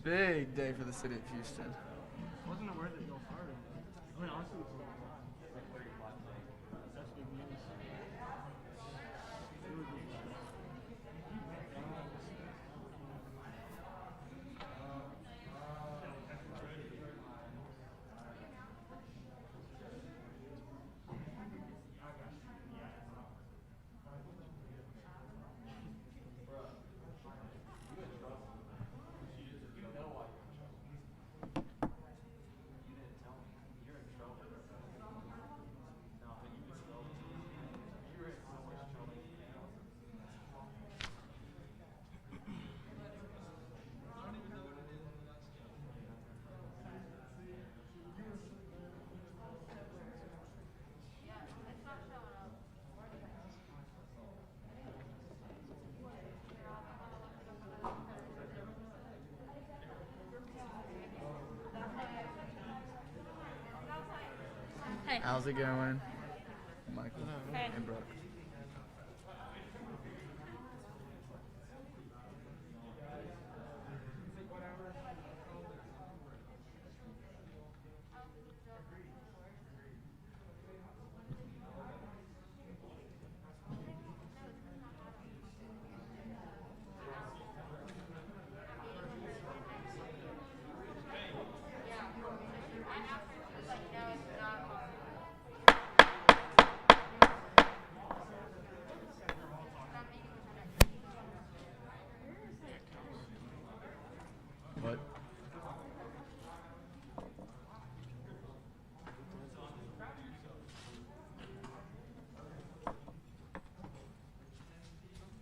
Big day for the city of Houston. I wasn't aware that y'all fired him. I mean, honestly, it's a long time. That's big news. Really big news. Hey. How's it going? Michael Hey. and Brooke. What?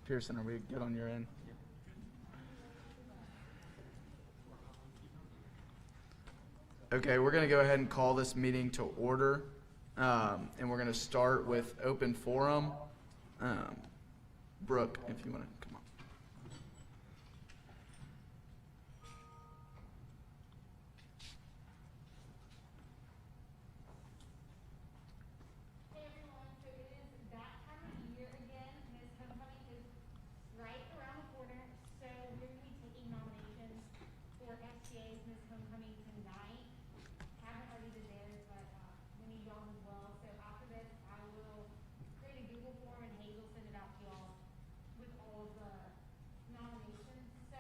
Pearson, are we good on your end? Okay, we're going to go ahead and call this meeting to order. And we're going to start with open forum. Brooke, if you want to come on. Hey everyone, so it is that time of year again. Miss Homecoming is right around the corner, so we're going to be taking nominations for SGA's Miss Homecoming tonight. Haven't already did theirs, but we need y'all as well. So after this, I will create a Google form and Hazel send it out to y'all with all of the nominations. So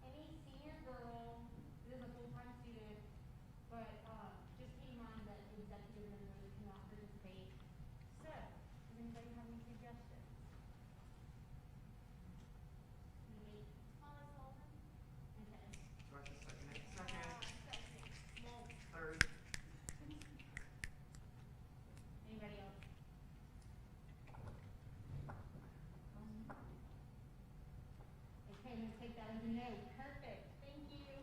any senior girl, this is a full-time student, but just keep in mind that executive members cannot participate. So, does anybody have any suggestions? Maybe Hollis Walden? Okay. Start the second. Well, Third. anybody else? Okay, I'm gonna take that as a no. Perfect. Thank you.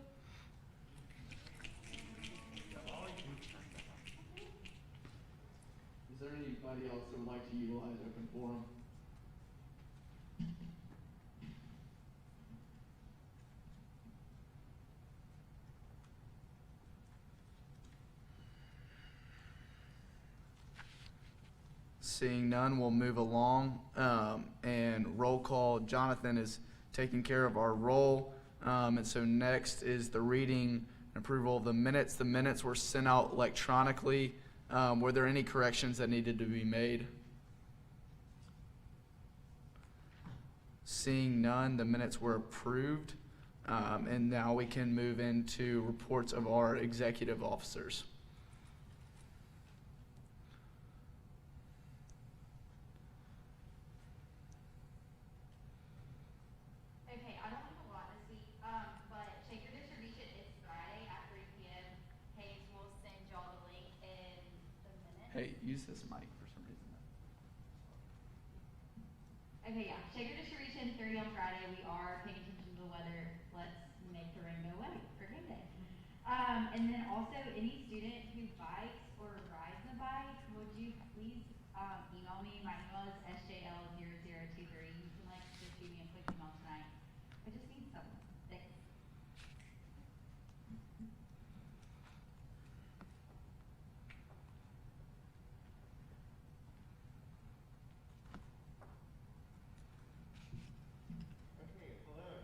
Is there anybody else that would like to utilize open forum? Seeing none, we'll move along. And roll call. Jonathan is taking care of our roll. And so next is the reading and approval of the minutes. The minutes were sent out electronically. Were there any corrections that needed to be made? Seeing none, the minutes were approved. And now we can move into reports of our executive officers. Okay, I don't have a lot this week, but check your distribution. It's Friday at 3 p.m. Hayes will send y'all the link in the minute. Hey, use this mic for some reason. Okay, yeah, check your distribution 30 on Friday. We are paying attention to the weather. Let's make the rain go away for game day. And then also any student who bikes or rides a bike, would you please email me? My email is sjl0023. You can just shoot me a quick email tonight. I just need someone. Thanks. Okay, hello.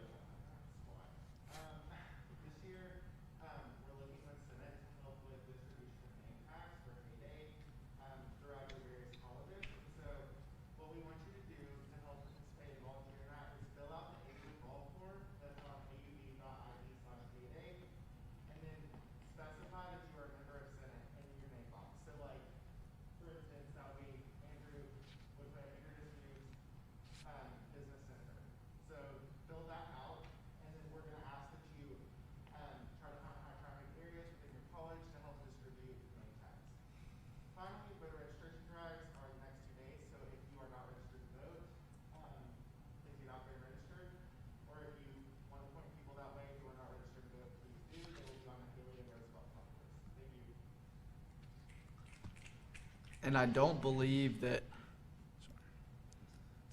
and I don't believe that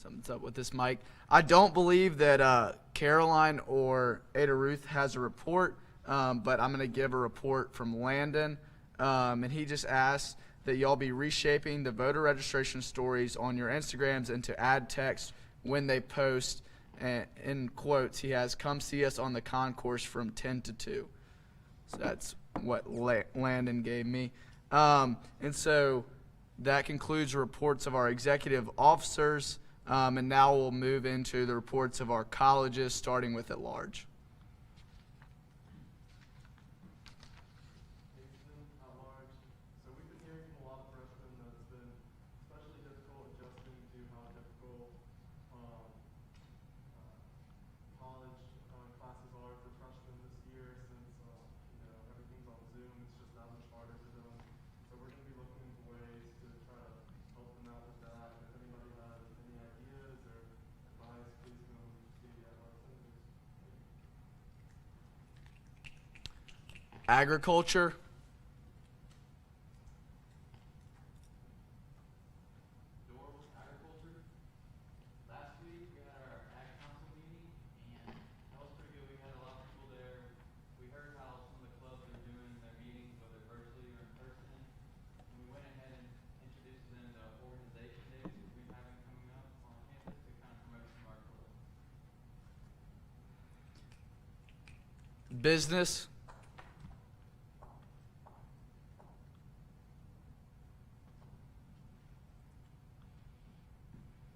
something's up with this mic. I don't believe that Caroline or Ada Ruth has a report, but I'm going to give a report from Landon. And he just asked that y'all be reshaping the voter registration stories on your Instagrams and to add text when they post. And in quotes, he has, "Come see us on the concourse from 10 to 2. So that's what Landon gave me. And so that concludes the reports of our executive officers. And now we'll move into the reports of our colleges, starting with at large. At large. So we've been hearing from a lot of freshmen that it's been especially difficult adjusting to how difficult college classes are for freshmen this year since everything's on Zoom. It's just that much harder for them. So we're going to be looking into ways to try to help them out with that. And if anybody has any ideas or advice, please come see our senators. Agriculture. Agriculture. Last week we had our ag council meeting, and that was pretty good. We had a lot of people there. We heard how some of the clubs are doing their meetings, whether virtually or in person. And we went ahead and introduced them to organization days we've been having coming up on campus to kind of promote some of our clubs. Business.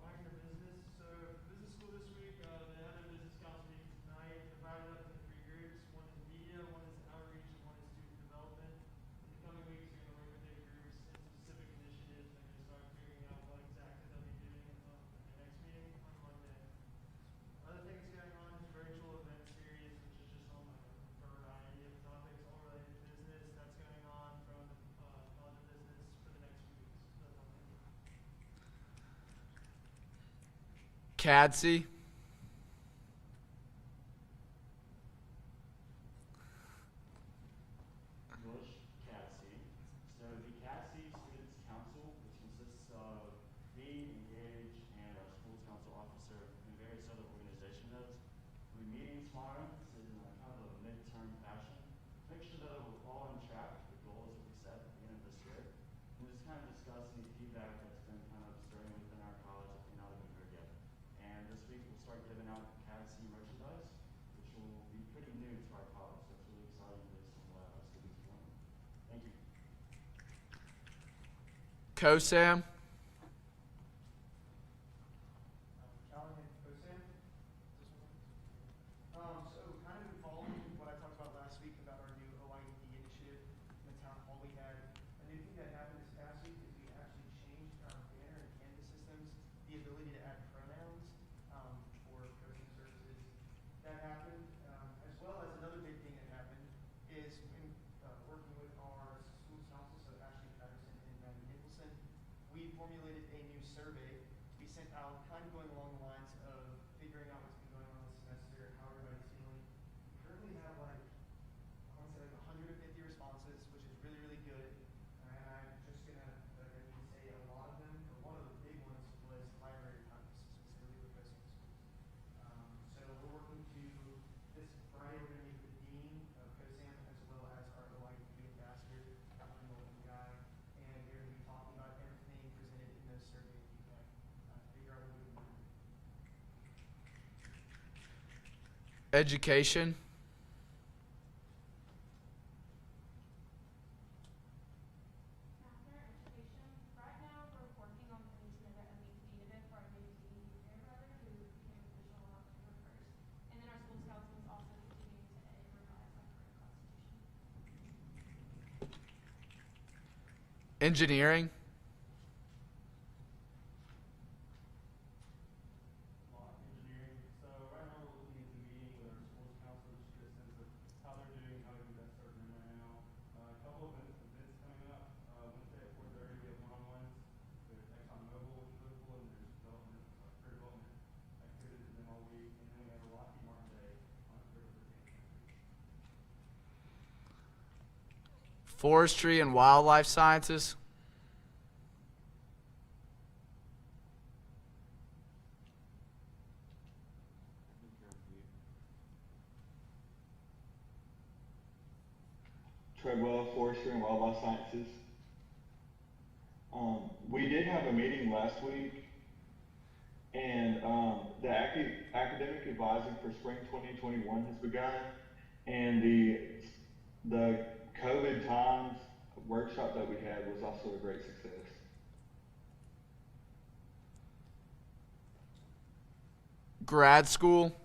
Wagner Business. So business school this week, they had a business council meeting tonight, divided up into 3 groups. One is media, one is outreach, and one is student development. In the coming weeks, we're going to work with their groups in specific initiatives. They're going to start figuring out what exactly they'll be doing at their next meeting on Monday. Other things going on is virtual event series, which is just on a variety of topics all related to business. That's going on from College of Business for the next few weeks. That's all I think. CADSI. Bush, CADSI. So the CADSI Students Council, which consists of me, Engage, and our schools council officer, and various other organization heads, we'll be meeting tomorrow. This is in a kind of a midterm fashion. Make sure that we're all on track with the goals that we set at the beginning of this year. And just kind of discuss any feedback that's been kind of stirring within our college that may not have been heard yet. And this week we'll start giving out CADSI merchandise, which will be pretty new to our college. So it's really exciting for some of our students to learn. Thank you. COSAM. Callahan, COSAM. So kind of following what I talked about last week about our new OIED initiative in the town hall we had. A new thing that happened this past week is we actually changed our banner and canvas systems, the ability to add pronouns for coaching services. That happened, as well as another big thing that happened is in working with our schools council, so Ashley Patterson and Maddie Nicholson, we formulated a new survey. We sent out kind of going along the lines of figuring out what's been going on this semester, how everybody's feeling. We currently have I want to say 150 responses, which is really, really good. And I'm just gonna say a lot of them, or one of the big ones was library times, specifically with coaching schools. So we're working to, this Friday we're gonna meet with the dean of COSAM as well as our OIED ambassador, Dr. Nolan Guy, and we're gonna be talking about everything presented in those survey feedback, to figure out what we can do. Education. After education, right now we're working on putting together a meet event for our new TD junior brother who became official on October 1st. And then our schools council is also continuing to revise our current constitution. Engineering. Engineering. So right now we're looking into meeting with our schools council just to get a sense of how they're doing, how we can best serve them right now. A couple of events coming up. Wednesday at 4:30 we have one-on-ones with ExxonMobil, which is really cool, and there's development, career development activities with them all week. And then we have a Lockheed Martin Day on October 15th next week. Forestry and wildlife sciences. Treadwell, Forestry, and Wildlife Sciences. We did have a meeting last week, and the academic advising for spring 2021 has begun, and the COVID times workshop that we had was also a great success. Grad school.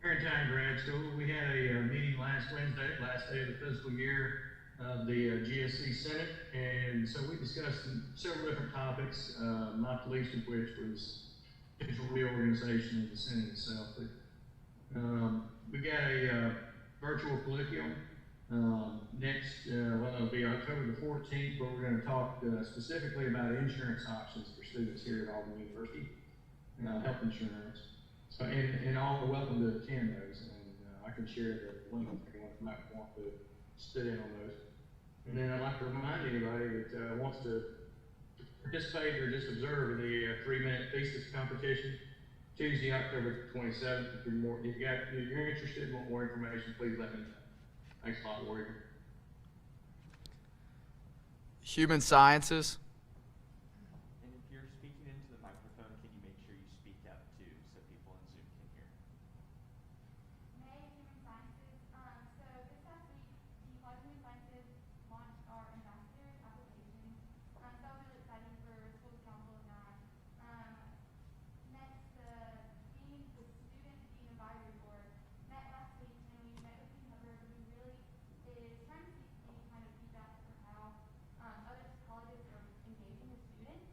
Maritime Grad School, we had a meeting last Wednesday, last day of the fiscal year of the GSC Senate, and so we discussed several different topics, not the least of which was potential reorganization of the Senate itself. But, we got a virtual colloquium next, it'll be October the 14th, where we're going to talk specifically about insurance options for students here at Auburn University, health insurance. So, and all are welcome to attend those, and I can share the link if anyone might want to sit in on those. And then I'd like to remind anybody that wants to participate or just observe the 3-minute thesis competition Tuesday, October 27th. If you're interested in want more information, please let me know. Thanks a lot, Warrior. Human sciences. And if you're speaking into the microphone, can you make sure you speak up too, so people in Zoom can hear? May Human Sciences. So this past week, the College of Human Sciences launched our ambassador application. So that was really exciting for schools council and I. Next, the Student Dean Advisory Board met last week, and we met with Dean Hubbard, who really is trying to seek any kind of feedback for how other colleges are engaging with students.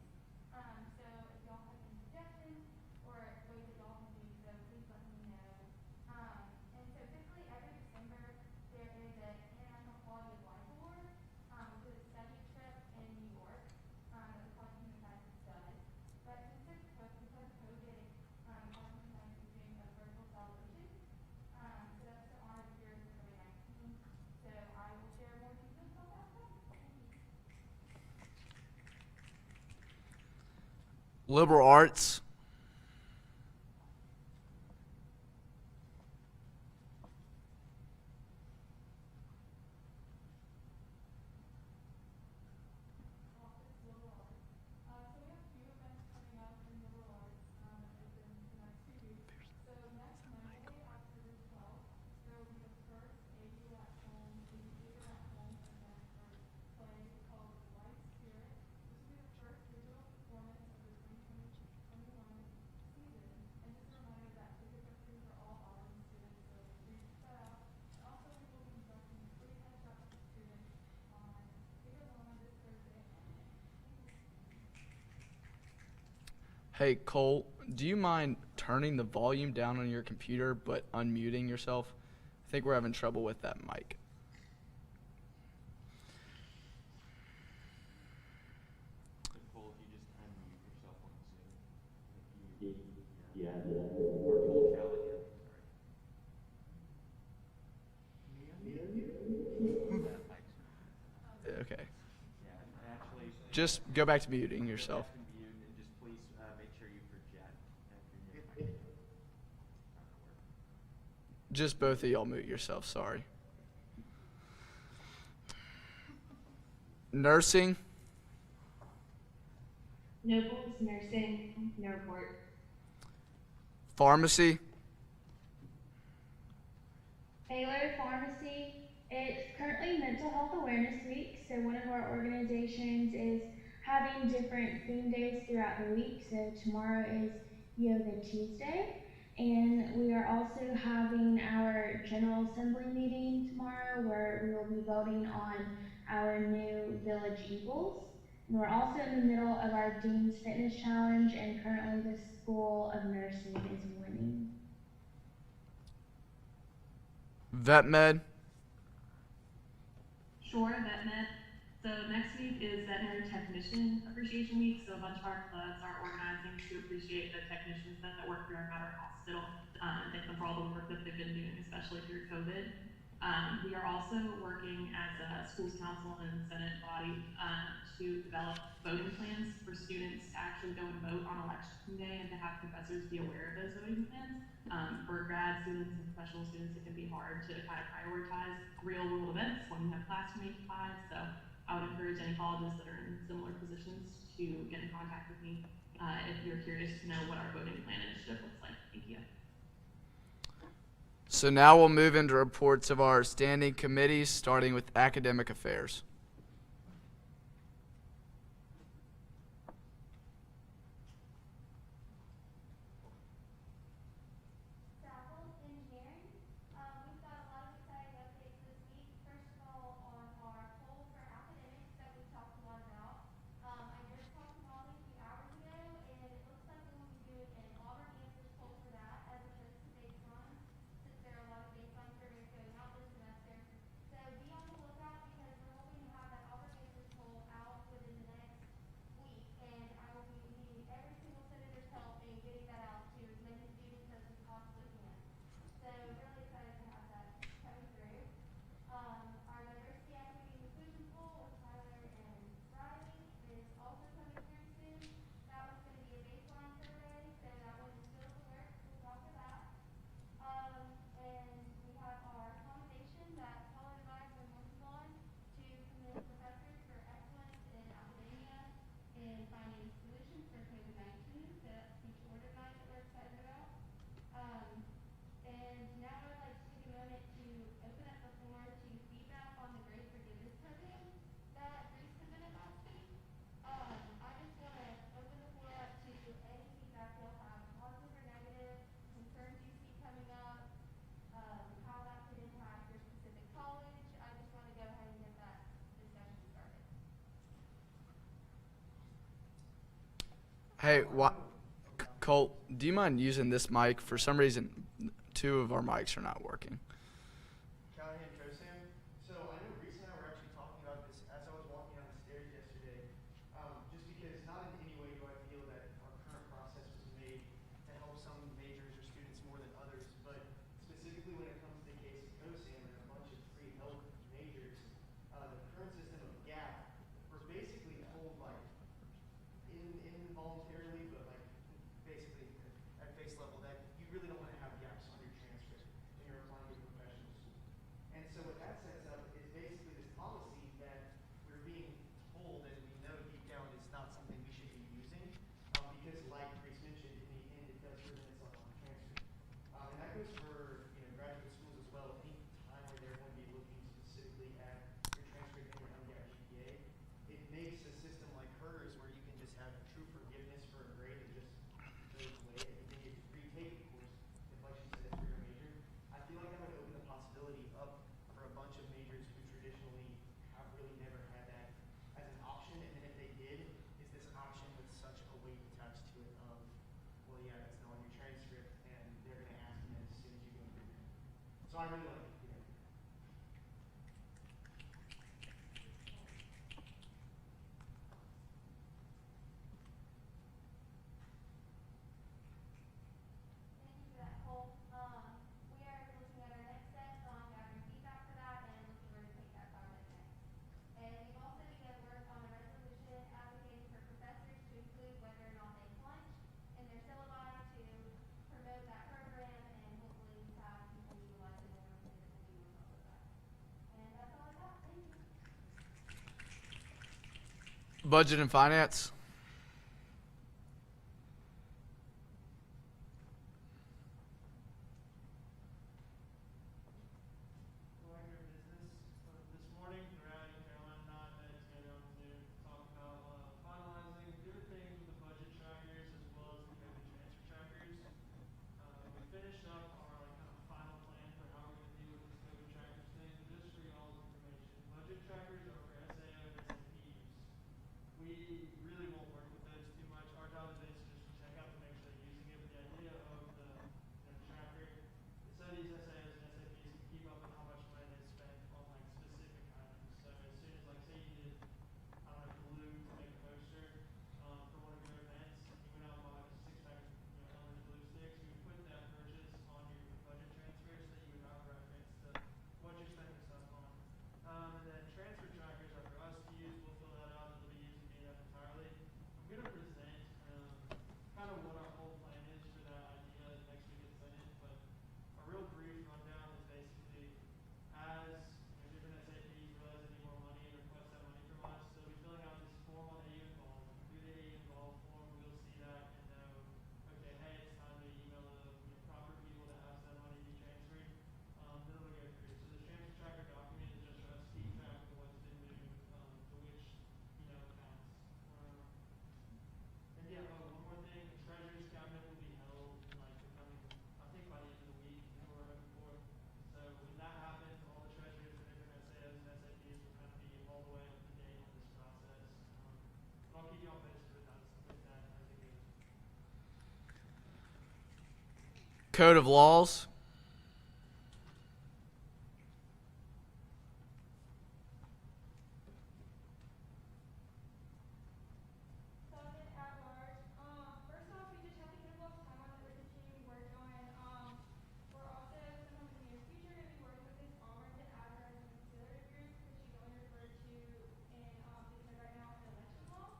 So if y'all have any suggestions or ways that y'all can do so, please let me know. And so typically every December there is an International Quality of Life Award, which is a study trip in New York that the College of Human Sciences does. But because of COVID, College of Human Sciences is doing a virtual celebration. So that's to honor the heroes of COVID-19. So I will share more details about that. Thank you. Liberal arts. Office Liberal Arts. So we have 2 events coming up in Liberal Arts within the next 2 weeks. So next Monday, October 12th, there will be the first AU at Home, Theater at Home event or play called White Spirit. This will be the first digital performance of the 2020-21 season. And just a reminder that tickets are free for all Auburn students, so please check that out. And also, we will be conducting free headshots for students on Figure One this Thursday. Hey, Cole, do you mind turning the volume down on your computer but unmuting yourself? I think we're having trouble with that mic. Nicole, if you just unmute yourself on Zoom. Yeah. Or Cole Callahan, sorry. That mic's Okay. Yeah, and actually. Just go back to muting yourself. Go back to mute and just please make sure you project if your mic trying to work. Just both of y'all mute yourself, sorry. Nursing. Nobles, nursing, no report. Pharmacy. Baylor Pharmacy, it's currently Mental Health Awareness Week, so one of our organizations is having different theme days throughout the week. So tomorrow is Yoga Tuesday, and we are also having our General Assembly meeting tomorrow where we will be voting on our new Village Eagles. And we're also in the middle of our Dean's Fitness Challenge, and currently the School of Nursing is winning. Vet med. Sure, vet med. So next week is Veterinary Technician Appreciation Week, so a bunch of our clubs are organizing to appreciate the technicians that work here at our hospital and thank them for all the work that they've been doing, especially through COVID. We are also working as a schools council and senate body to develop voting plans for students to actually go and vote on election day and to have professors be aware of those voting plans. For grad students and professional students, it can be hard to kind of prioritize real world events when you have class from 8 to 5. So I would encourage any colleges that are in similar positions to get in contact with me if you're curious to know what our voting plan initiative looks like. Thank you. So now we'll move into reports of our standing committees, starting with academic affairs. Stafford Engineering. We've got a lot of exciting updates this week. First of all, on our poll for academics that we talked a lot about. I just talked to Molly a few hours ago, and it looks like we will be doing an Auburn Answers poll for that, as opposed to baseline, since there are a lot of baseline surveys going out this semester. So be on the lookout, because we're hoping to have that Auburn Answers poll out within the next week, and I will be needing every single senator's help in getting that out to as many students as we possibly can. So really excited to have that coming through. Our diversity, equity, and inclusion poll with Tyler and Riley is also coming through soon. That one's going to be a baseline survey, so that one is still in the works. We'll talk to that. And we have our commendation that Paula and I have been working on to commend professors for excellence in academia in finding solutions for COVID-19. So that's future order night that we're excited about. And now I would like to take a moment to open up the floor to feedback on the great forgiveness program that Bruce presented last week. I just want to open the floor up to any feedback you'll have, positive or negative, concerns you see coming up, how that could impact your specific college. I just want to go ahead and get that discussion started. Hey, Colt, do you mind using this mic? For some reason, 2 of our mics are not working. Callahan Kosam. So I know Reese and I were actually talking about this as I was walking down the stairs yesterday. Just because not in any way do I feel that our current process was made to help some majors or students more than others, but specifically when it comes to the case of Kosam and a bunch of pre-health majors, the current system of GAP, we're basically told like involuntarily, but like basically at face level, that you really don't want to have gaps on your transcript when you're applying to professional school. And so what that sets up is basically this policy that we're being told, and we know deep down is not something we should be using, because like Reese mentioned, in the end it does limit us on transcript. And that goes for graduate schools as well. Any time where they're going to be looking specifically at your transcript and your LGAT GPA, it makes a system like hers where you can just have true forgiveness for a grade that just goes away, and then you retake the course, if like she said, it's for your major. I feel like that would open the possibility up for a bunch of majors who traditionally have really never had that as an option, and then if they did, is this option with such a weight attached to it of, well, yeah, it's not on your transcript, and they're going to ask you as soon as you go through there. So I really like it. Thank you for that, Cole. We are looking at our next steps on gathering feedback for that and looking where to take that project next. And we've also begun work on a resolution advocating for professors to include whether or not they flunch in their syllabi to promote that program, and hopefully have people utilize it more because it will be more fun with that. And that's all I got. Thank you. Budget and finance. Regular business this morning. Riley, Caroline, and I met together on Zoom to talk about finalizing different things with the budget trackers as well as the COVID transfer trackers. We finished up our kind of final plan for how we're going to deal with this COVID trackers thing. Just for y'all's information, budget trackers are for SAO and SAP use. We really Code of laws. Sergeant at large. First off, we just have to give us time on that we're continuing to work on. We're also sometime in the near future going to be working with Ms. Palmer to add her as an auxiliary group because she's only referred to in the code right now in election law.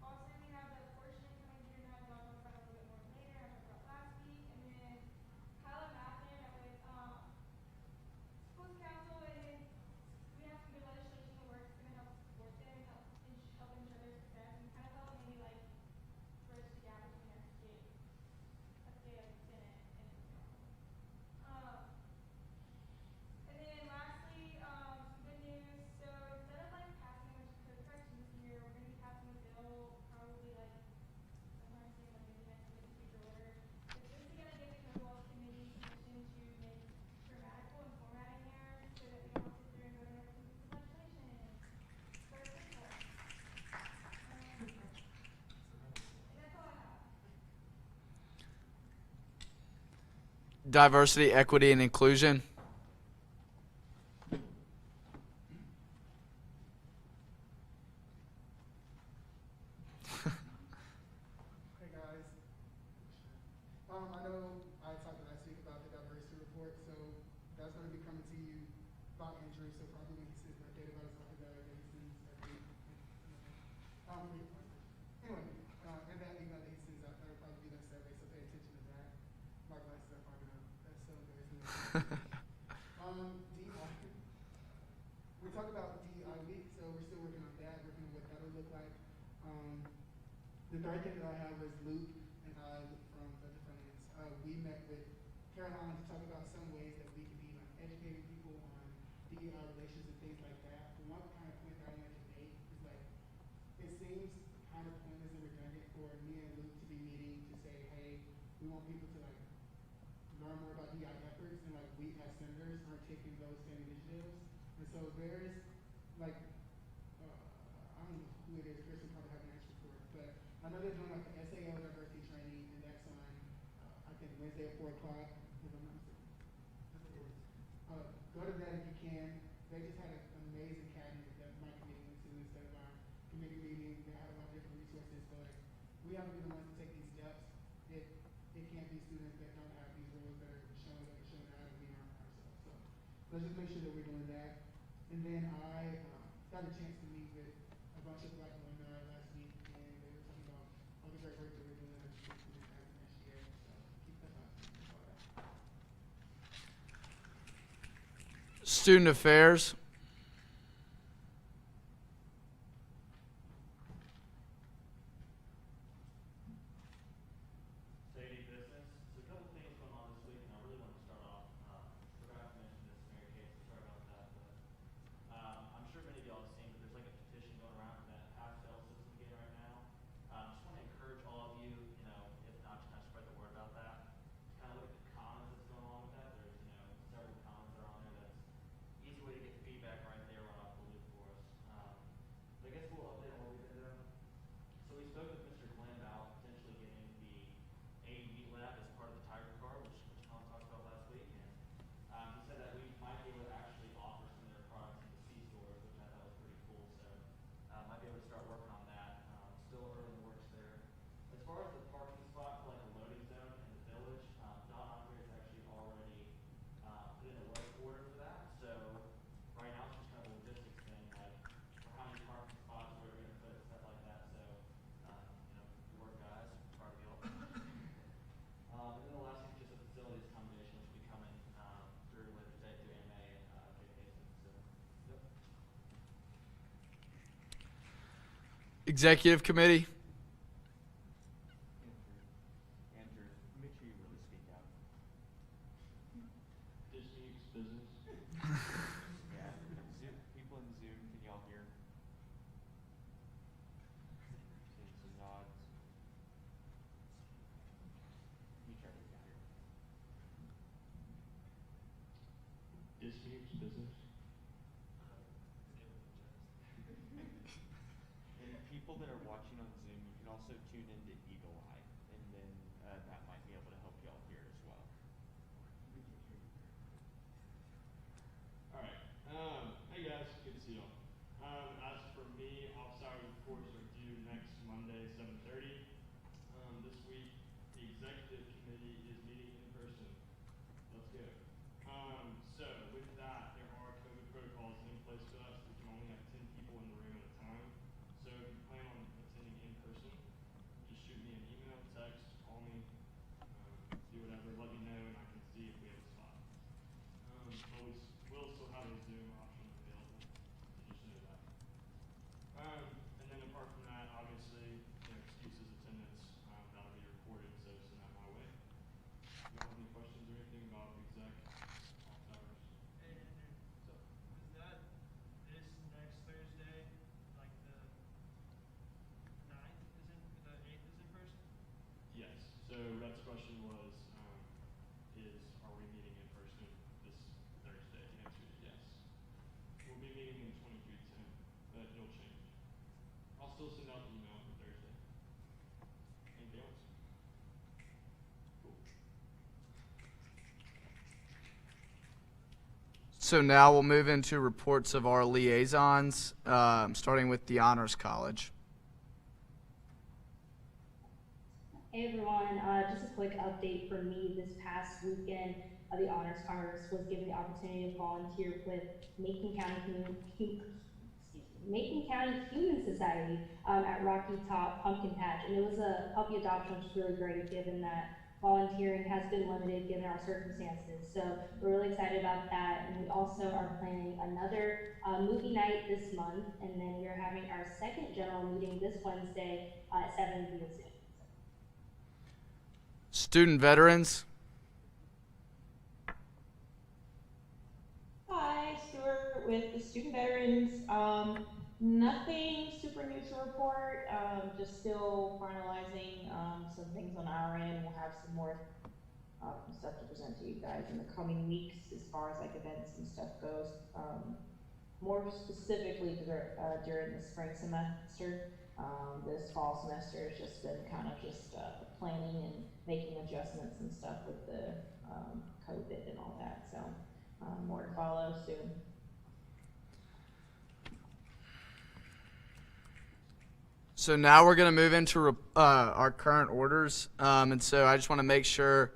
Also, we have the portion coming due tonight that I'll talk about a little bit more later. I talked about last week, and then Kyla Matthew met with schools council, and then we have some good legislation in the works that's going to help support them, help ensure their success, and kind of help maybe like bridge the gap between SGA Senate and council. And then lastly, some good news. So instead of like passing a bunch of code corrections this year, we're going to be passing a bill probably like sometime soon, like maybe next week, future order. It's just going to give the Code Laws Committee permission to make grammatical and formatting errors so that we don't sit there and vote on every piece of legislation. First simple. And that's all I have. Diversity, equity, and inclusion. Hey guys. I know I talked last week about the diversity report, so that's going to be coming to you by Andrew. So probably when he sends that data about his academic that he sends every anyway, and that email that he sends out, that'll probably be that survey. So pay attention to that. My glasses are fogging up. That's so embarrassing. DEI. We talked about DEI week, so we're still working on that, working on what that'll look like. The third thing that I have was Luke and I from Budget Finance. We met with Carolina to talk about some ways that we can be like educating people on DEI relations and things like that. The one kind of point that I wanted to make is like it seems kind of pointless and redundant for me and Luke to be meeting to say, hey, we want people to like learn more about DEI efforts, and like we as senators aren't taking those same initiatives. And so there's like I don't know who it is. Chris will probably have an answer for it, but I know they're doing like the SAO diversity training, and that's on I think Wednesday at 4 o'clock. If I'm not mistaken. That's what it is. Go to that if you can. They just had an amazing cabinet that my committee went to instead of our committee meeting. They had a lot of different resources, but like we have to be the ones to take these steps. It can't be students that don't have these roles that are showing up and showing out and being ourselves. So let's just make sure that we're doing that. And then I got a chance to meet with a bunch of Black alumni last week, and they were talking about all the great work that we're doing as an SGA. So keep that up. That's all I got. Student affairs. City business. So a couple things going on this week, and I really want to start off. Forgot to mention this, Mary Kate, so sorry about that. But I'm sure many of y'all have seen, but there's like a petition going around for that pass-fail system again right now. Just want to encourage all of you, you know, if not to kind of spread the word about that. To kind of look at the comments that's going on with that. There's, you know, several comments that are on there. That's easy way to get feedback right there, right off the loop for us. So I guess we'll update on what we've been doing. So we spoke with Mr. Glenn about potentially getting the AED lab as part of the Tiger Card, which Colin talked about last week, and he said that we might be able to actually offer some of their products in the C-stores, which I thought was pretty cool. So might be able to start working on that. Still early in the works there. As far as the parking spot for like a loading zone in the village, Don Andre has actually already put in a work order for that. So right now it's just kind of a logistics thing, like for how many parking spots, where we're going to put it, stuff like that. So you know, good work, guys. Proud of y'all. And then the last thing is just a facilities accommodation, which will be coming through later today through AMA and vacation. So, yep. Executive committee. Andrew, make sure you really speak out. Disputes, business. Yeah. Zoom, people in Zoom, can y'all hear? Seeing some nods. You try to get here. Disputes, business. And people that are watching on Zoom, you can also tune into Eagle Eye, and then that might be reports are due next Monday, 7:30. This week, the executive committee is meeting in person. Let's go. So with that, there are COVID protocols in place for us. We can only have 10 people in the room at a time. So if you plan on attending in person, just shoot me an email, text, call me, do whatever, let me know, and I can see if we have a spot. But we will still have a Zoom option available, so just know that. And then apart from that, obviously, excuses, attendance, that'll be recorded, so send that my way. You don't have any questions or anything about exec office hours? And so was that this next Thursday, like the 9th the 8th is in person? Yes. So Rhett's question was, are we meeting in person this Thursday? The answer is yes. We'll be meeting in 2310, but it'll change. I'll still send out the email for Thursday. Anything else? Cool. So now we'll move into reports of our liaisons, starting with the Honors College. Hey everyone, just a quick update for me. This past weekend, the Honors Congress was given the opportunity to volunteer with Macon County Human Society at Rocky Top Pumpkin Patch, and it was a puppy adoption, which is really great given that volunteering has been limited given our circumstances. So we're really excited about that, and we also are planning another movie night this month, and then we're having our second general meeting this Wednesday at 7 via Zoom. Student veterans. Hi, Stuart with the student veterans. Nothing super new to report. Just still finalizing some things on our end. We'll have some more stuff to present to you guys in the coming weeks as far as like events and stuff goes. More specifically during the spring semester. This fall semester has just been kind of just planning and making adjustments and stuff with the COVID and all that. So more to follow soon. So now we're going to move into our current orders. And so I just want to make sure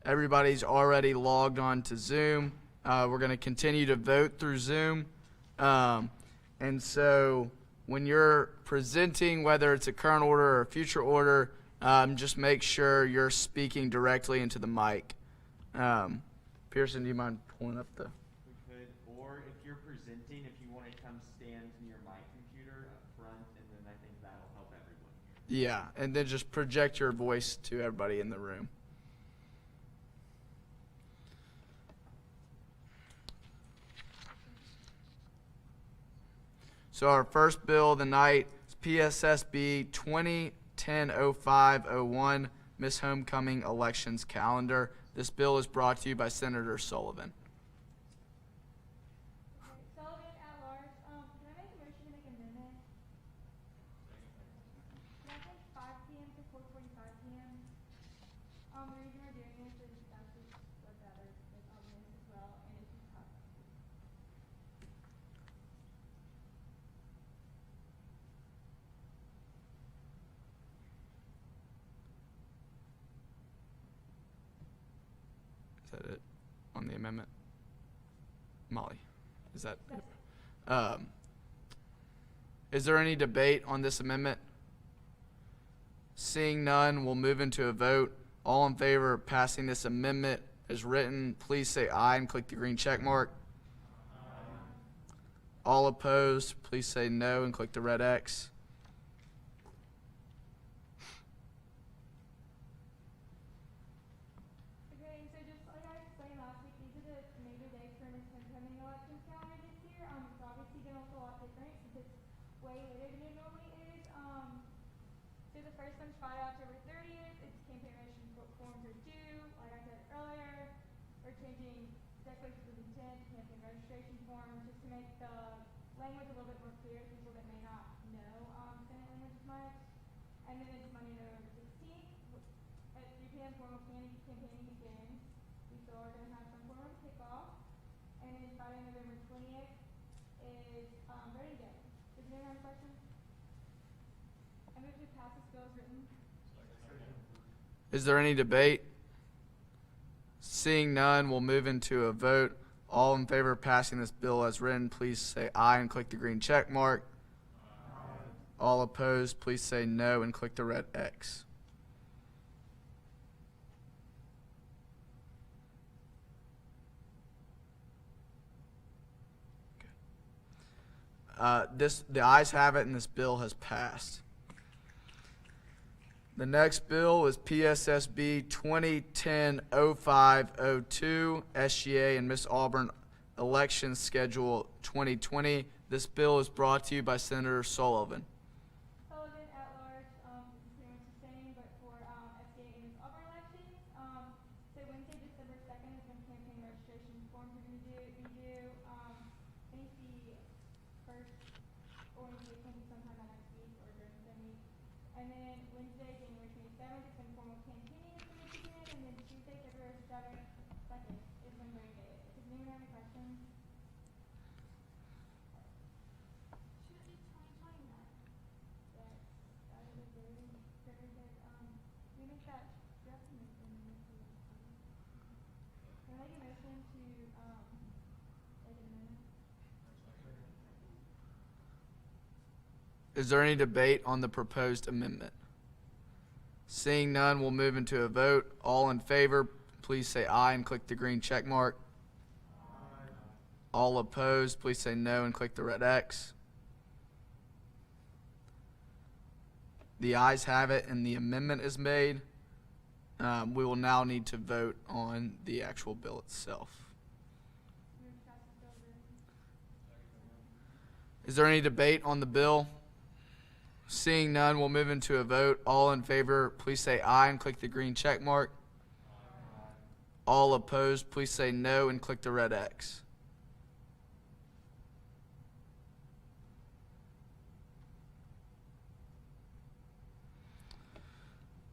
everybody's already logged on to Zoom. We're going to continue to vote through Zoom. And so when you're presenting, whether it's a current order or a future order, just make sure you're speaking directly into the mic. Pearson, do you mind pulling up the... We could, or if you're presenting, if you want to come stand near my computer up front, and then I think that'll help everyone hear. Yeah, and then just project your voice to everybody in the room. So our first bill of the night is PSSB 2010-0501, Miss Homecoming Elections Calendar. This bill is brought to you by Senator Sullivan. Okay, Sullivan at large, can I make a motion to make an amendment? Can I change 5 p.m. to 4:45 p.m.? The reason we're doing this is that's just what the other is on this as well, and it's just tough. Is that it on the amendment? Molly, is that it? Is there any debate on this amendment? Seeing none, we'll move into a vote. All in favor of passing this amendment as written, please say aye and click the green check mark. Aye. All opposed, please say no and click the red X. Okay, and so just like I explained last week, these are the major dates for Miss Homecoming Elections calendar this year. It's obviously going to look a lot different since it's way later than it normally is. So the first one's Friday, October 30th. Its campaign registration forms are due. Like I said earlier, we're changing declarations of intent to campaign registration forms just to make the language a little bit more clear to people that may not know Senate language as much. And then it's Monday, November 16th. At 3 p.m. formal campaigning begins. We still are going to have some form of kickoff. And then Friday, November 20th is voting day. Does anyone have a question? to pass this bill as written. Is there any debate? Seeing none, we'll move into a vote. All in favor of passing this bill as written, please say aye and click the green check mark. All opposed, please say no and click the red X. The ayes have it and this bill has passed. The next bill is PSSB 2010-0502, SGA and Miss Auburn Election Schedule 2020. This bill is brought to you by Senator Sullivan. Sullivan at large, this is pretty much the same, but for SGA and Miss Auburn elections. So Wednesday, December 2nd is when campaign registration forms are going to be due. I think the first orientation will be sometime next week or during the week. And then Wednesday, January 27th is when formal campaigning is going to begin. And then Tuesday, February 2nd is when voting day is. Does anyone have any questions? Should it be 2020 then? Yes, that is a very, very good, we make that draft in the next week. Can I make a motion to, make an amendment? Is there any debate on the proposed amendment? Seeing none, we'll move into a vote. All in favor, please say aye and click the green check mark. Aye. All opposed, please say no and click the red X. The ayes have it and the amendment is made. We will now need to vote on the actual bill itself. Move to pass this bill as written. Is there any debate on the bill? Seeing none, we'll move into a vote. All in favor, please say aye and click the green check mark. Aye. All opposed, please say no and click the red X.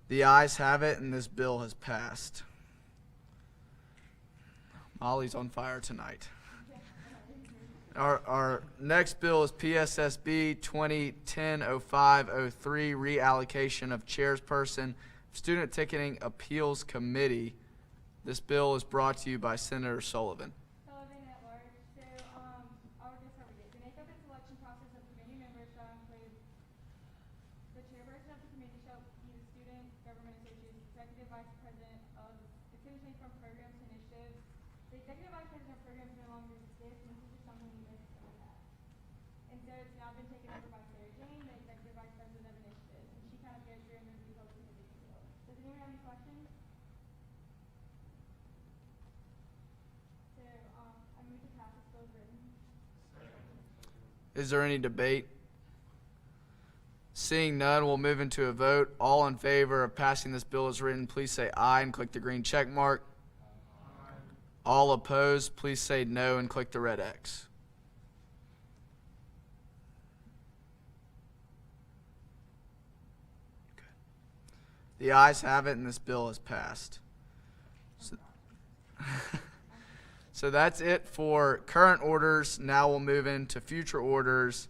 The ayes have it and this bill has passed. Molly's on fire tonight. Our next bill is PSSB 2010-0503, reallocation of chairperson, Student Ticketing Appeals Committee. This bill is brought to you by Senator Sullivan. Sullivan at large. So, I'll just start with it. The makeup and selection process of committee members shall include the chairperson of the committee shall be the student government associate's executive vice president of, it's going to change from programs to initiatives. The executive vice president of programs no longer exists, and this is just something we missed in the past. And so it's now been taken over by Sarah Jane, the executive vice president of initiatives, and she kind of goes through and reviews all the committee details. Does anyone have any questions? So, I move to pass this bill as written. Is there any debate? Seeing none, we'll move into a vote. All in favor of passing this bill as written, please say aye and click the green check mark. Aye. All opposed, please say no and click the red X. Okay. The ayes have it and this bill is passed. So that's it for current orders. Now we'll move into future orders.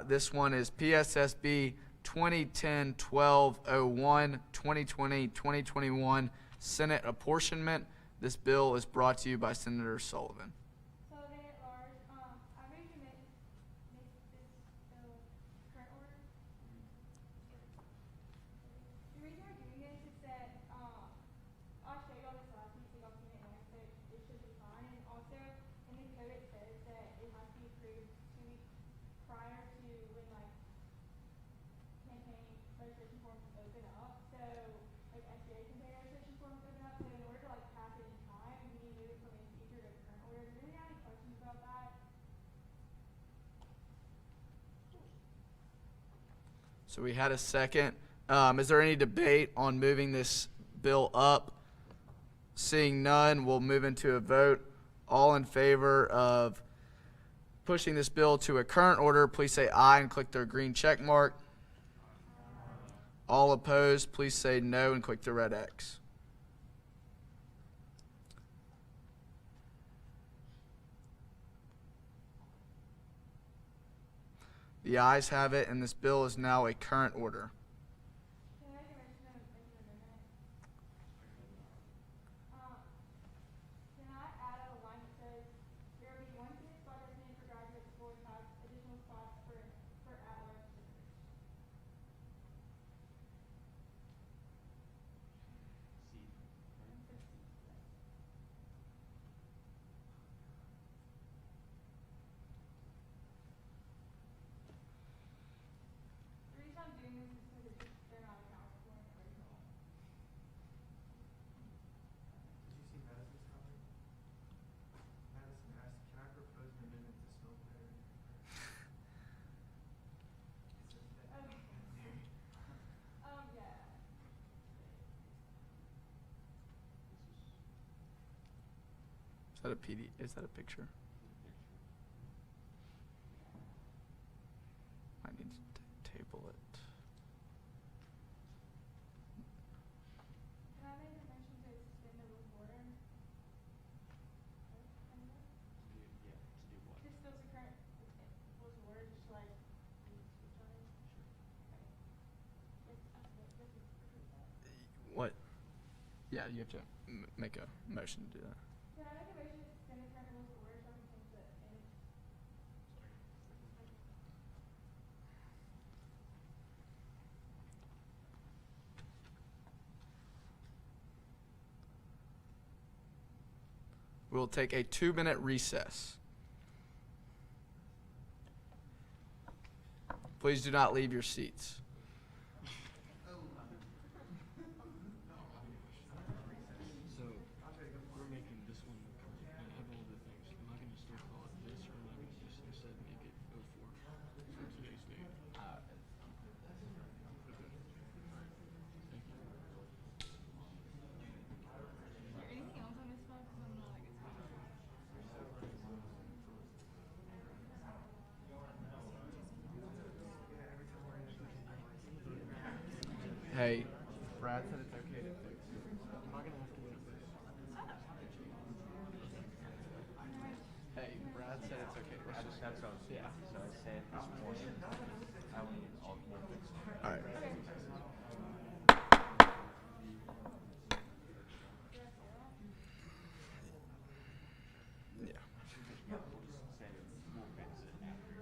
This one is PSSB 2010-1201, 2020-2021 Senate apportionment. This bill is brought to you by Senator Sullivan. Sullivan at large. I move to make this bill current order. The reason we're doing this is that, I showed y'all this last week, so y'all seen it once, so it should be fine. And also, in the code it says that it has to be approved 2 weeks prior to when, like, campaign registration forms open up. So, like, SGA campaign registration forms open up, so in order to, like, pass it in time, we need to move it from a future to current order. Does anyone have any questions about that? So we had a second. Is there any debate on moving this bill up? Seeing none, we'll move into a vote. All in favor of pushing this bill to a current order, please say aye and click the green check mark. Aye. All opposed, please say no and click the red X. The ayes have it and this bill is now a current order. Is that a PD? Is that a picture? I need to table it. Can I make a motion to extend the rules of order? This still the current rules of order, just like we switch on it? Okay. Yes, let's approve that. What? Yeah, you have to make a motion to do that. Can I make a motion to extend the current rules of order so I can change the image? We'll take a 2-minute recess. Please do not leave your seats. So, we're making this one, I have all the things. Am I going to still call it this, or am I going to just instead make it 04 for today's date? Okay. All right. Thank you. Is there anything else on this phone? Because I'm not like it's Hey, Brad said it's okay to fix. Am I going to have to win a place? Hey, Brad said it's okay to fix. That's what I was, yeah. So I said this morning, I will need all the fixed. All right. Yeah. Yeah, we'll just send it, we'll fix it after.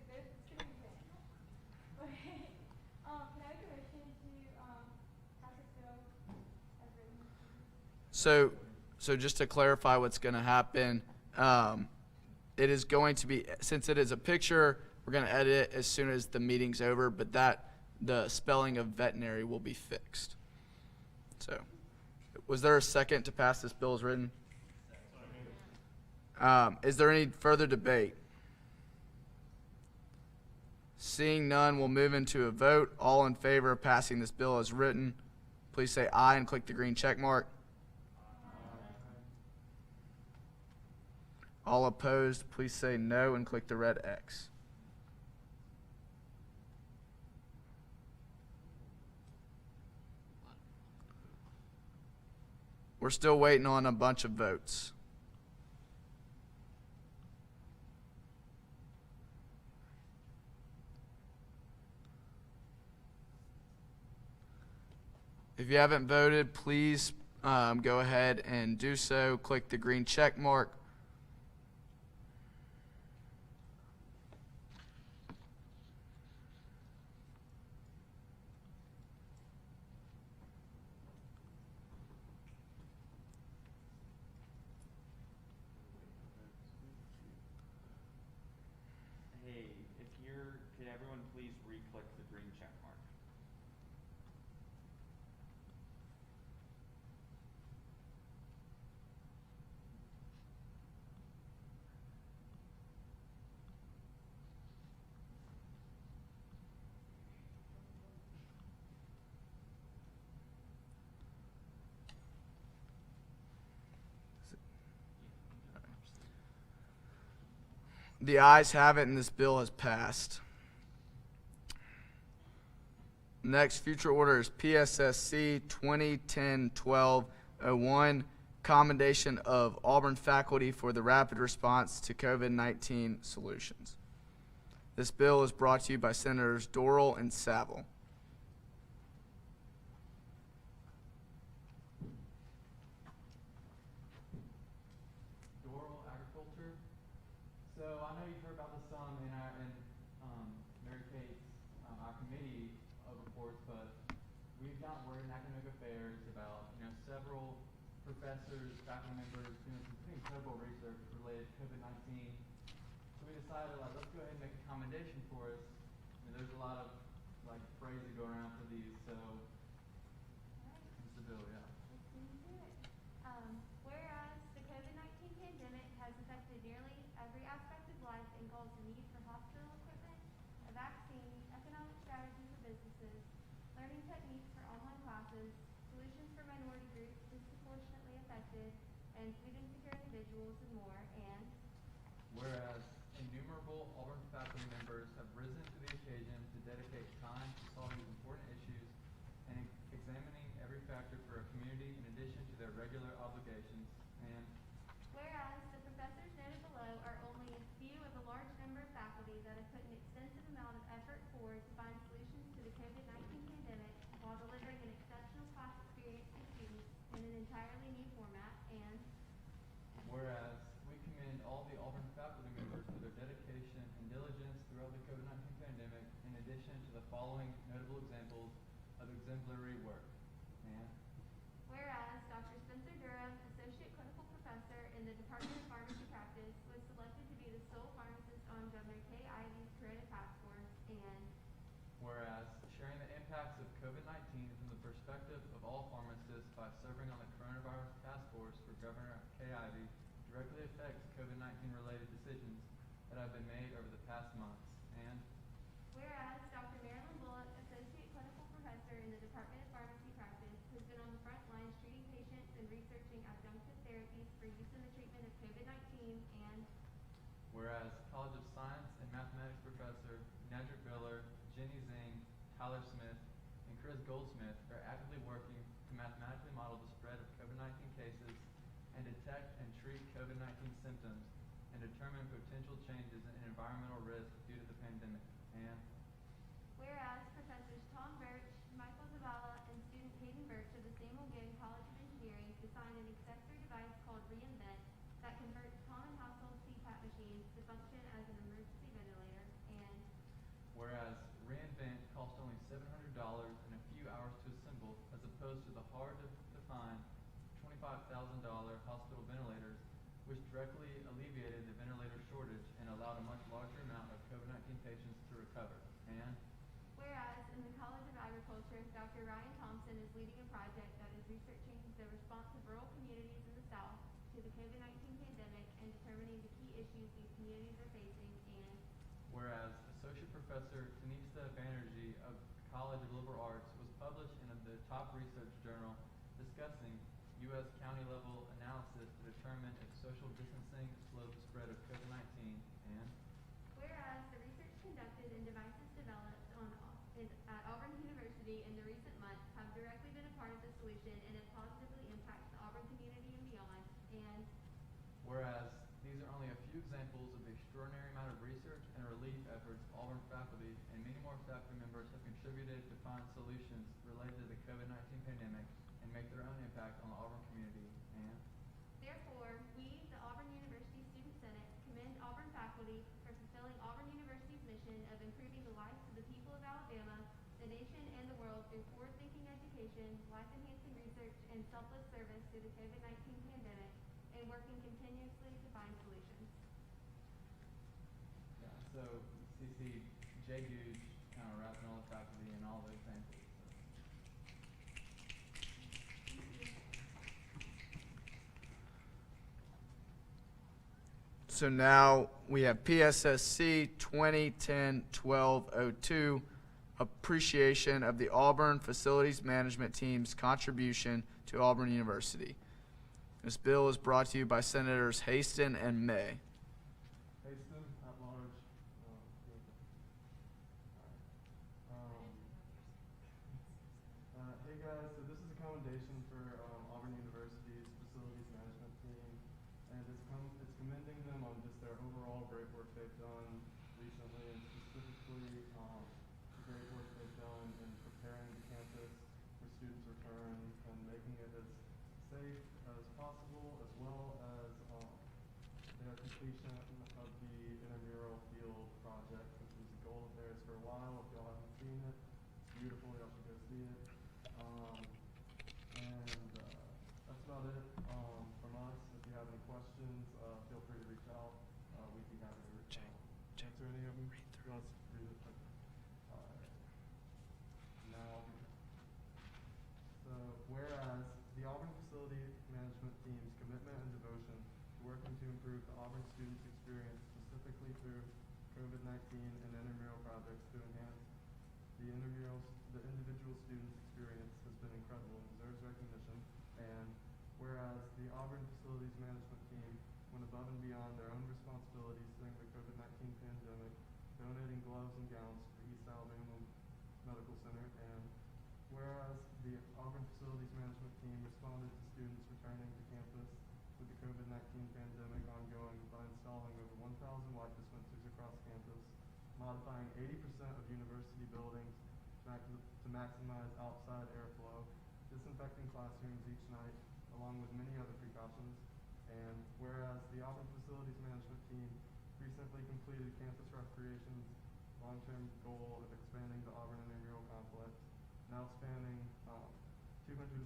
okay, so this is gonna be bad. Okay. Can I make a motion to pass this bill as written? So just to clarify what's going to happen, it is going to be, since it is a picture, we're going to edit it as soon as the meeting's over, but the spelling of veterinary will be fixed. So, was there a second to pass this bill as written? Is there any further debate? Seeing none, we'll move into a vote. All in favor of passing this bill as written, please say aye and click the green check mark. All opposed, please say no and click the red X. We're still waiting on a bunch of votes. If you haven't voted, please go ahead and do so. Click the green check mark. Hey, could everyone please re-click the green check mark? The ayes have it and this bill has passed. Next, future order is PSSC 2010-1201, commendation of Auburn faculty for the rapid response to COVID-19 solutions. This bill is brought to you by Senators Dorrell and Saville. Rural agriculture. So I know you've heard about this some in Mary Kate's our committee reports, but we've gotten word in academic affairs about several professors, faculty members doing some pretty incredible research related to COVID-19. So we decided, like, let's go ahead and make a commendation for us. I mean, there's a lot of like praise to go around for these. So Alright, it's the bill, yeah. let's get into it. Whereas the COVID-19 pandemic has affected nearly every aspect of life and caused the need for hospital equipment, a vaccine, economic strategy for businesses, learning techniques for online classes, solutions for minority groups disproportionately affected, and food insecure individuals and more, and Whereas innumerable Auburn faculty members have risen to the occasion to dedicate time to solving important issues and examining every factor for a community in addition to their regular obligations. And whereas the professors noted below are only a few of the large number of faculty that have put an extensive amount of effort forward to find solutions to the COVID-19 pandemic while delivering an exceptional class experience to students in an entirely new format, and whereas we commend all the Auburn faculty members for their dedication and diligence throughout the COVID-19 pandemic, in addition to the following notable examples of exemplary work. And whereas Dr. Spencer Durham, Associate Clinical Professor in the Department of Pharmacy Practice, was selected to be the sole pharmacist on Governor Kay Ivey's Corona Task Force, and whereas sharing the impacts of COVID-19 from the perspective of all pharmacists by serving on the Coronavirus Task Force for Governor Kay Ivey directly affects COVID-19 related decisions that have been made over the past months. And whereas Dr. Marilyn Bullock, Associate Clinical Professor in the Department of Pharmacy Practice, has been on the front lines treating patients and researching adjunctive therapies for use in the treatment of COVID-19, and whereas College of Science and Mathematics Professor Nedrick Miller, Jenny Zing, Tyler Smith, and Chris Goldsmith are actively working to mathematically model the spread of COVID-19 cases and detect and treat COVID-19 symptoms and determine potential changes in environmental risk due to the pandemic. And whereas Professors Tom Birch, Michael Zavala, and student Hayden Birch of the Samuel Ginn College of Engineering designed an accessory device called Reinvent that converts common household CPAP machines to function as an emergency ventilator, and whereas Reinvent cost only $700 and a few hours to assemble, as opposed to the hard to find $25,000 hospital ventilators, which directly alleviated the ventilator shortage and allowed a much larger amount of COVID-19 patients to recover. And whereas in the College of Agriculture, Dr. Ryan Thompson is leading a project that is researching the response of rural communities in the South to the COVID-19 pandemic and determining the key issues these communities are facing, and whereas Associate Professor Tanista Banerjee of the College of Liberal Arts was published in the top research journal discussing U.S. county level analysis to determine if social distancing slowed the spread of COVID-19. And whereas the research conducted and devices developed at Auburn University in the recent months have directly been a part of the solution and have positively impacted the Auburn community and beyond, and whereas these are only a few examples of the extraordinary amount of research and relief efforts Auburn faculty and many more faculty members have contributed to find solutions related to the COVID-19 pandemic and make their own impact on the Auburn community. And therefore, we, the Auburn University Student Senate, commend Auburn faculty for fulfilling Auburn University's mission of improving the lives of the people of Alabama, the nation, and the world through forward-thinking education, life-enhancing research, and selfless service through the COVID-19 pandemic, and working continuously to find solutions. yeah, so you see Jay Googe kind of wrapping all the faculty and all the examples. So now we have PSSC 2010-1202, appreciation of the Auburn Facilities Management Team's contribution to Auburn University. This bill is brought to you by Senators Haston and May. Haston, at large. Hey guys, so this is a commendation for Auburn University's facilities management team, and it's commending them on just their overall great work they've done recently, and specifically the great work they've done in preparing the campus for students' return and making it as safe as possible, as well as their completion of the intramural field project, which was a goal of theirs for a while. If y'all haven't seen it, it's beautiful. Y'all should go see it. And that's about it. answer any of them? You want us to read it? Okay. Alright. Now, so whereas the Auburn Facility Management Team's commitment and devotion to working to improve the Auburn students' experience, specifically through COVID-19 and intramural projects to enhance the individual students' experience has been incredible and deserves recognition. And whereas the Auburn Facilities Management Team went above and beyond their own responsibilities during the COVID-19 pandemic, donating gloves and gowns to the East Alabama Medical Center. And whereas the Auburn Facilities Management Team responded to students returning to campus with the COVID-19 pandemic ongoing by installing over 1,000 wipe dispensers across campus, modifying 80% of university buildings to maximize outside airflow, disinfecting classrooms each night, along with many other precautions. And whereas the Auburn Facilities Management Team recently completed campus recreation's long-term goal of expanding the Auburn Intramural Complex, now spanning 240,000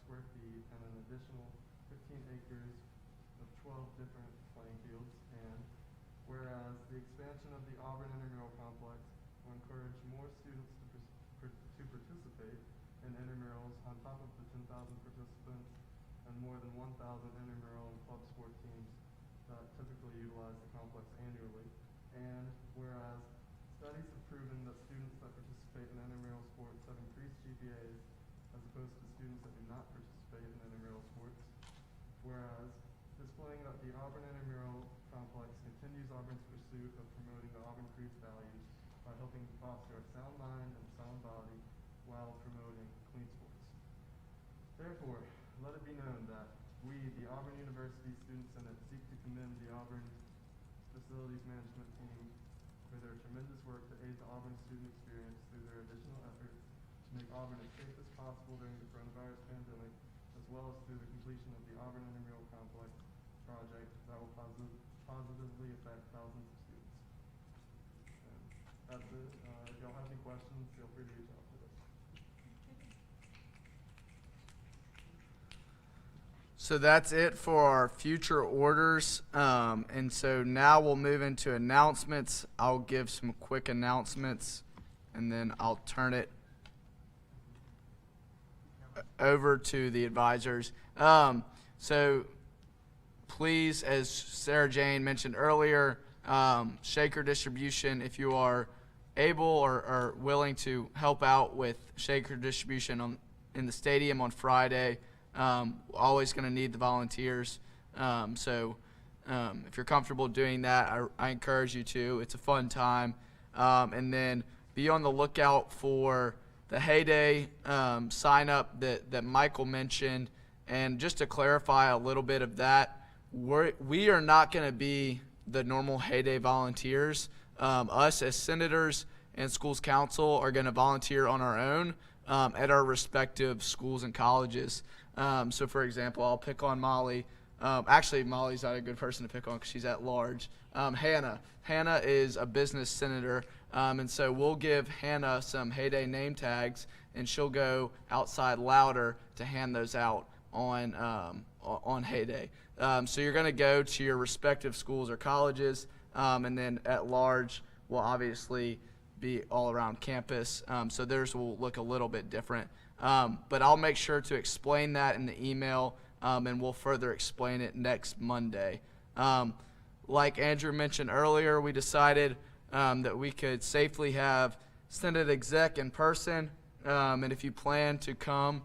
square feet and an additional 15 acres of 12 different playing fields. And whereas the expansion of the Auburn Intramural Complex will encourage more students to participate in intramurals on top of the 10,000 participants and more than 1,000 intramural and club sport teams that typically utilize the complex annually. And whereas studies have proven that students that participate in intramural sports have increased GPAs as opposed to students that do not participate in intramural sports. Whereas displaying that the Auburn Intramural Complex continues Auburn's pursuit of promoting the Auburn Creed's values by helping to foster a sound mind and sound body while promoting clean sports. Therefore, let it be known that we, the Auburn University Student Senate, seek to commend the Auburn Facilities Management Team for their tremendous work to aid the Auburn student experience through their additional efforts to make Auburn as safe as possible during the coronavirus pandemic, as well as through the completion of the Auburn Intramural Complex project that will positively affect thousands of students. And that's it. If y'all have any questions, feel free to reach out to us. So that's it for our future orders. And so now we'll move into announcements. I'll give some quick announcements and then I'll turn it over to the advisors. So please, as Sarah Jane mentioned earlier, shaker distribution, if you are able or willing to help out with shaker distribution in the stadium on Friday, always going to need the volunteers. So if you're comfortable doing that, I encourage you to. It's a fun time. And then be on the lookout for the Heyday sign up that Michael mentioned. And just to clarify a little bit of that, we are not going to be the normal Heyday volunteers. Us as senators and schools council are going to volunteer on our own at our respective schools and colleges. So, for example, I'll pick on Molly. Actually, Molly's not a good person to pick on because she's at large. Hannah. Hannah is a business senator, and so we'll give Hannah some Heyday name tags, and she'll go outside louder to hand those out on Heyday. So you're going to go to your respective schools or colleges, and then at large will obviously be all around campus. So theirs will look a little bit different. But I'll make sure to explain that in the email, and we'll further explain it next Monday. Like Andrew mentioned earlier, we decided that we could safely have Senate exec in person. And if you plan to come,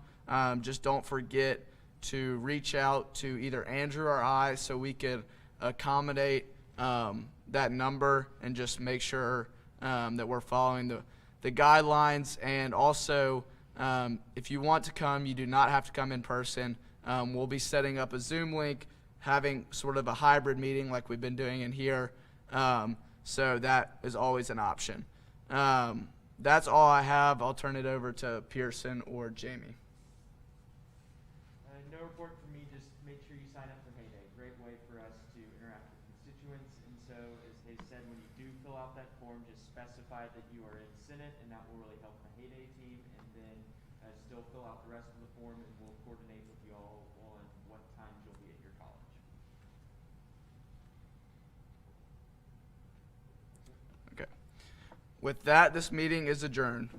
just don't forget to reach out to either Andrew or I so we could accommodate that number and just make sure that we're following the guidelines. And also, if you want to come, you do not have to come in person. We'll be setting up a Zoom link, having sort of a hybrid meeting like we've been doing in here. So that is always an option. That's all I have. I'll turn it over to Pearson or Jamie. No report from me, just make sure you sign up for Heyday. Great way for us to interact with constituents. And so, as Hayes said, when you do fill out that form, just specify that you are in Senate, and that will really help the Heyday team. And then still fill out the rest of the form, and we'll coordinate with you all on what times you'll be at your college. With that, this meeting is adjourned.